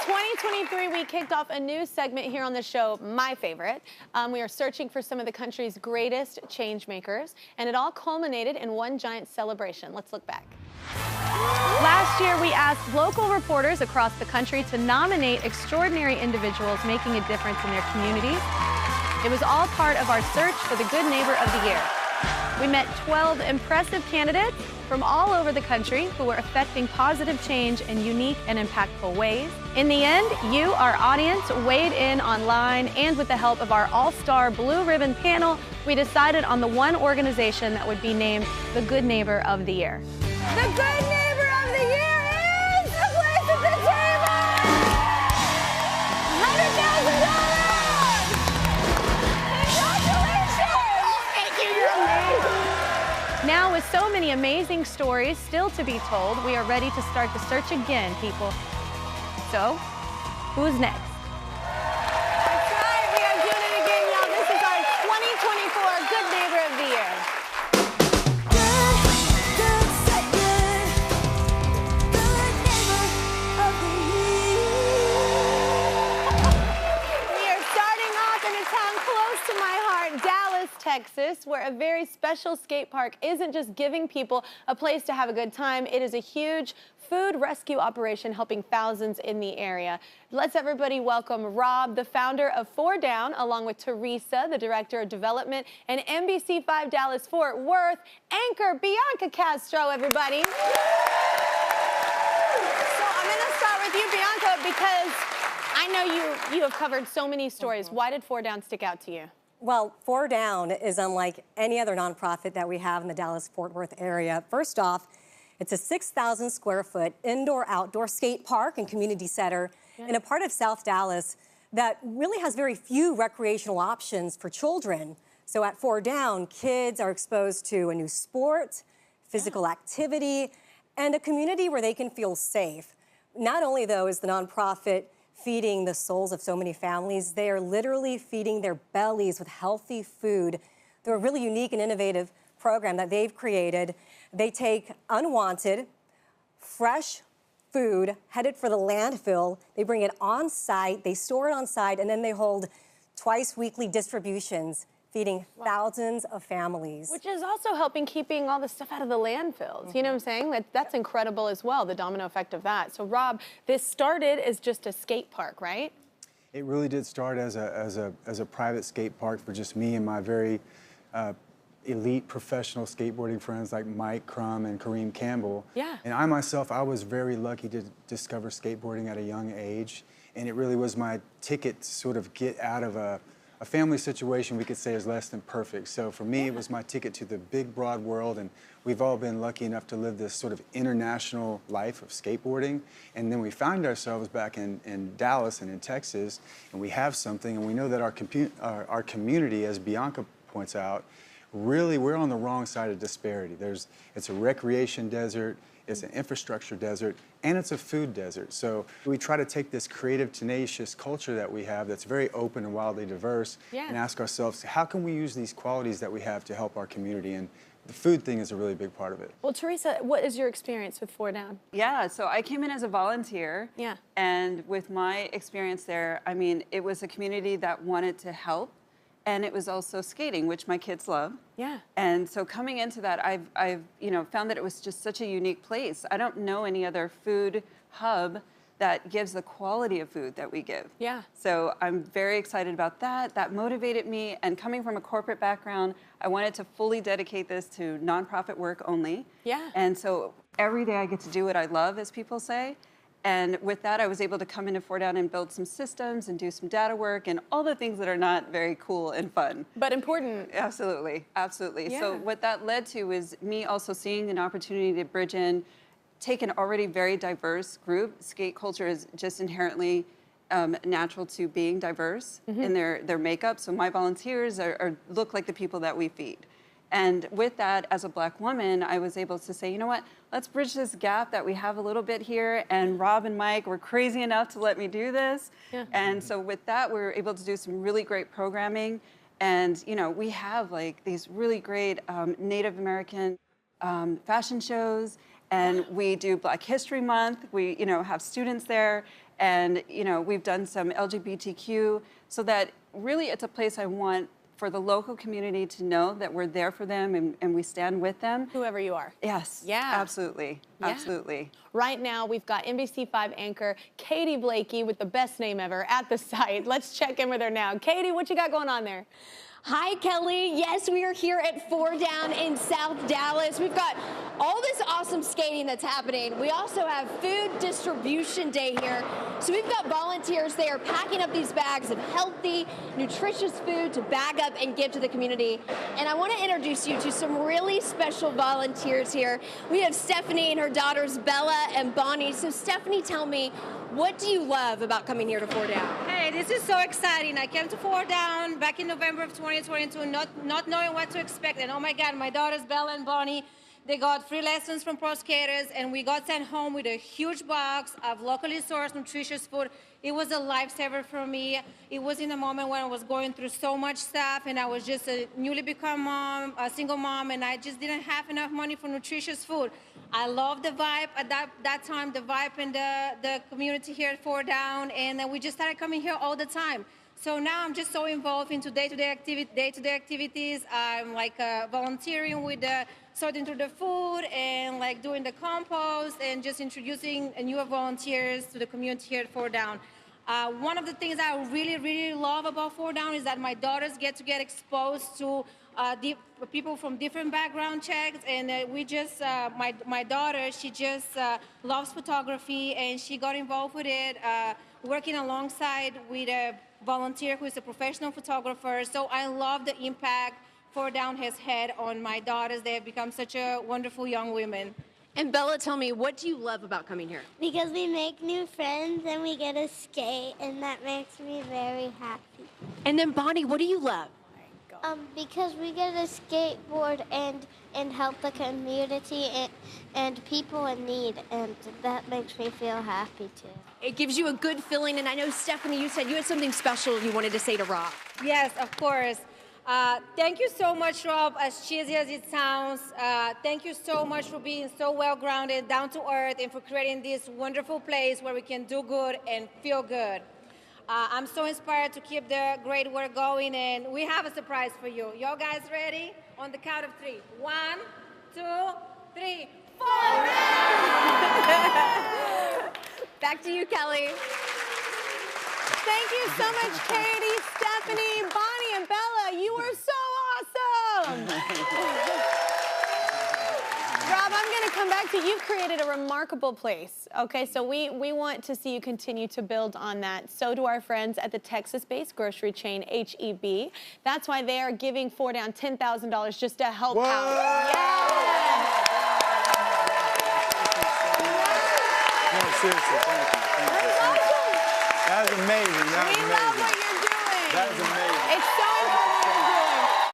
2023, we kicked off a new segment here on the show, my favorite. We are searching for some of the country's greatest change makers, and it all culminated in one giant celebration. Let's look back. Last year, we asked local reporters across the country to nominate extraordinary individuals making a difference in their communities. It was all part of our search for the Good Neighbor of the Year. We met 12 impressive candidates from all over the country who were affecting positive change in unique and impactful ways. In the end, you, our audience, weighed in online, and with the help of our all-star Blue Ribbon panel, we decided on the one organization that would be named the Good Neighbor of the Year. The Good Neighbor of the Year is the place at the table! $100,000! Now, with so many amazing stories still to be told, we are ready to start the search again, people. So, who's next? That's right, we are doing it again, y'all. This is our 2024 Good Neighbor of the Year. We are starting off in a town close to my heart, Dallas, Texas, where a very special skate park isn't just giving people a place to have a good time, it is a huge food rescue operation helping thousands in the area. Let's everybody welcome Rob, the founder of 4 Down, along with Theresa, the director of development, and NBC5 Dallas Fort Worth anchor Bianca Castro, everybody. So I'm gonna start with you, Bianca, because I know you have covered so many stories. Why did 4 Down stick out to you? Well, 4 Down is unlike any other nonprofit that we have in the Dallas-Fort Worth area. First off, it's a 6,000 square foot indoor-outdoor skate park and community center in a part of South Dallas that really has very few recreational options for children. So at 4 Down, kids are exposed to a new sport, physical activity, and a community where they can feel safe. Not only, though, is the nonprofit feeding the souls of so many families, they are literally feeding their bellies with healthy food. They're a really unique and innovative program that they've created. They take unwanted, fresh food headed for the landfill. They bring it on site, they store it on site, and then they hold twice weekly distributions, feeding thousands of families. Which is also helping keeping all the stuff out of the landfills. You know what I'm saying? That's incredible as well, the domino effect of that. So Rob, this started as just a skate park, right? It really did start as a private skate park for just me and my very elite professional skateboarding friends like Mike Crum and Kareem Campbell. Yeah. And I myself, I was very lucky to discover skateboarding at a young age. And it really was my ticket to sort of get out of a family situation we could say is less than perfect. So for me, it was my ticket to the big, broad world, and we've all been lucky enough to live this sort of international life of skateboarding. And then we found ourselves back in Dallas and in Texas, and we have something, and we know that our community, as Bianca points out, really, we're on the wrong side of disparity. It's a recreation desert, it's an infrastructure desert, and it's a food desert. So we try to take this creative, tenacious culture that we have that's very open and wildly diverse and ask ourselves, how can we use these qualities that we have to help our community? And the food thing is a really big part of it. Well, Theresa, what is your experience with 4 Down? Yeah, so I came in as a volunteer. Yeah. And with my experience there, I mean, it was a community that wanted to help. And it was also skating, which my kids love. Yeah. And so coming into that, I've found that it was just such a unique place. I don't know any other food hub that gives the quality of food that we give. Yeah. So I'm very excited about that. That motivated me. And coming from a corporate background, I wanted to fully dedicate this to nonprofit work only. Yeah. And so every day I get to do what I love, as people say. And with that, I was able to come into 4 Down and build some systems and do some data work and all the things that are not very cool and fun. But important. Absolutely, absolutely. Yeah. So what that led to is me also seeing an opportunity to bridge in, take an already very diverse group. Skate culture is just inherently natural to being diverse in their makeup. So my volunteers look like the people that we feed. And with that, as a Black woman, I was able to say, you know what, let's bridge this gap that we have a little bit here. And Rob and Mike were crazy enough to let me do this. Yeah. And so with that, we were able to do some really great programming. And, you know, we have like these really great Native American fashion shows And we do Black History Month. We, have students there, and we've done some LGBTQ, so that really it's a place I want for the local community to know that we're there for them and we stand with them. Whoever you are. Yes. Yeah. Absolutely. Yeah. Absolutely. Right now, we've got NBC5 anchor Katy Blakey with the best name ever at the site. Let's check in with her now. Katy, what you got going on there? Hi, Kelly. Yes, we are here at 4 Down in South Dallas. We've got all this awesome skating that's happening. We also have food distribution day here. So we've got volunteers there packing up these bags of healthy, nutritious food to bag up and give to the community. And I want to introduce you to some really special volunteers here. We have Stephanie and her daughters Bella and Bonnie. So Stephanie, tell me, what do you love about coming here to 4 Down? Hey, this is so exciting. I came to 4 Down back in November of 2022, not knowing what to expect. And oh my God, my daughters, Bella and Bonnie, they got free lessons from pro skaters, and we got sent home with a huge box of locally sourced, nutritious food. It was a lifesaver for me. It was in a moment when I was going through so much stuff, and I was just a newly become mom, a single mom, and I just didn't have enough money for nutritious food. I love the vibe at that time, the vibe in the community here at 4 Down, and we just started coming here all the time. So now I'm just so involved into day-to-day activities. I'm like volunteering with sorting through the food and like doing the compost and just introducing newer volunteers to the community here at 4 Down. One of the things I really, really love about 4 Down is that my daughters get exposed to people from different background checks, and we just, my daughter, she just loves photography, and she got involved with it, working alongside with a volunteer who is a professional photographer. So I love the impact 4 Down has had on my daughters. They have become such a wonderful young women. And Bella, tell me, what do you love about coming here? Because we make new friends and we get to skate, and that makes me very happy. And then Bonnie, what do you love? Because we get to skateboard and help the community and people in need, and that makes me feel happy too. It gives you a good feeling, and I know, Stephanie, you said you had something special you wanted to say to Rob. Yes, of course. Thank you so much, Rob, as cheesy as it sounds. Thank you so much for being so well-grounded, down to earth, and for creating this wonderful place where we can do good and feel good. I'm so inspired to keep the great work going, and we have a surprise for you. Y'all guys ready? On the count of 3. 1, 2, 3, 4. Back to you, Kelly. Thank you so much, Katy, Stephanie, Bonnie, and Bella. You were so awesome. Rob, I'm going to come back to you. You've created a remarkable place. Okay, so we want to see you continue to build on that. So do our friends at the Texas-based grocery chain HEB. That's why they are giving 4 Down $10,000 just to help out. Yes! No, seriously, thank you. That was amazing. We love what you're doing. That was amazing. It's so important what you're doing.